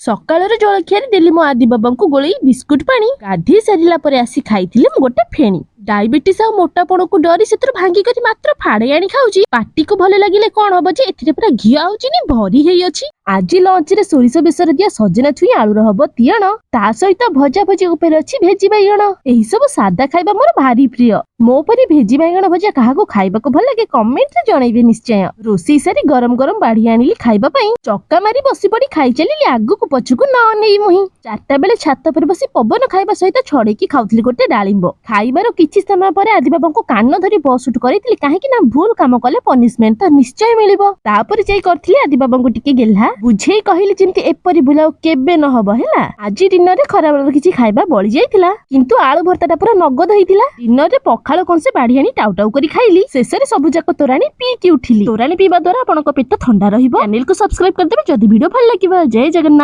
ସକାଳର ଜଳଖିଆରେ ଦେଲି ମୋ ଆଦି ବାବାଙ୍କୁ ଗୋଳେଇ ବିସ୍କୁଟ ପାଣି। ଗାଧେଇ ସାରିଲା ପରେ ଆସି ଖାଇଥିଲି ମୁଁ ଗୋଟେ ଫେଣି। ଡାଇବେଟିସ ଆଉ ମୋଟାପଣକୁ ଡରି ସେଥିରୁ ଭାଙ୍ଗି କରି ମାତ୍ର ଫାଡେ ଆଣି ଖାଉଛି। ପାଟିକୁ ଭଲ ଲାଗିଲେ କଣ ହବ ଯେ ଏଥିରେ ପୁରା ଘିଅ ଆଉ ଚିନି ଭରି ହେଇଅଛି। ଆଜି ଲଞ୍ଚରେ ସୋରିଷ ବେସର ଦିଆ ସଜନା ଛୁଇଁ ଆଳୁର ହବ ତିଅଣ, ତା ସହିତ ଭଜା ଭଜି ଉପରେ ଅଛି ଭେଜି ବାଇଗଣ। ଏହି ସବୁ ସାଦା ଖାଇବା ମୋର ଭାରି ପ୍ରିୟ। ମୋ ପରି ଭେଜି ବାଇଗଣ ଭଜା କାହାକୁ ଖାଇବାକୁ ଭଲ ଲାଗେ କମେଣ୍ଟରେ ଜଣେଇବେ ନିଶ୍ଚୟ। ରୋଷେଇ ସାରି ଗରମ ଗରମ ବାଢି ଆଣିଲି ଖାଇବା ପାଇଁ। ଚକା ମାରି ବସି ପଡି ଖାଇ ଚାଲିଲି ଆଗକୁ ପଛକୁ ନ ନେଇ ମୁହିଁ। 4ଟା ବେଳେ ଛାତ ଉପରେ ବସି ପବନ ଖାଇବା ସହିତ ଛଡେଇକି ଖାଉଥିଲି ଗୋଟେ ଡାଳିମ୍ବ। ଖାଇବାର କିଛି ସମୟ ପରେ ଆଦି ବାବାଙ୍କୁ କାନ ଧରି ବସ୍ ଉଠ କରିଥିଲି, କାହିଁକି ନା ଭୁଲ କାମ କଲେ ପନିଶମେଣ୍ଟ ତ ନିଶ୍ଚୟ ମିଳିବ। ତାପରେ ଯାଇ କରିଥିଲି ଆଦି ବାବାଙ୍କୁ ଟିକେ ଗେହ୍ଲା ବୁଝେଇ କହିଲି ଯେମିତି ଏପରି ଭୁଲ ଆଉ କେବେ ନ ହବ ହେଲା। ଆଜି ଦିନରେ ଖରାବେଳର କିଛି ଖାଇବା ବଳି ଯାଇଥିଲା, କିନ୍ତୁ ଆଳୁ ଭର୍ତ୍ତାଟା ପୁରା ନଗଦ ହେଇଥିଲା। ଦିନରେ ପଖାଳ କଂସେ ବାଢି ଆଣି ଟାଉ ଟାଉ କରି ଖାଇଲି। ଶେଷରେ ସବୁ ଯାକ ତୋରାଣୀ ପିଇକି ଉଠିଲି। ତୋରାଣୀ ପିଇବା ଦ୍ୱାରା ଆପଣଙ୍କ ପେଟ ଥଣ୍ଡା ରହିବ। ଚ୍ୟାନେଲକୁ ସବସ୍କ୍ରାଇବ କରିଦେବେ ଯଦି ଭିଡିଓ ଭଲ ଲାଗିବ। ଜୟ ଜଗନ୍ନାଥ।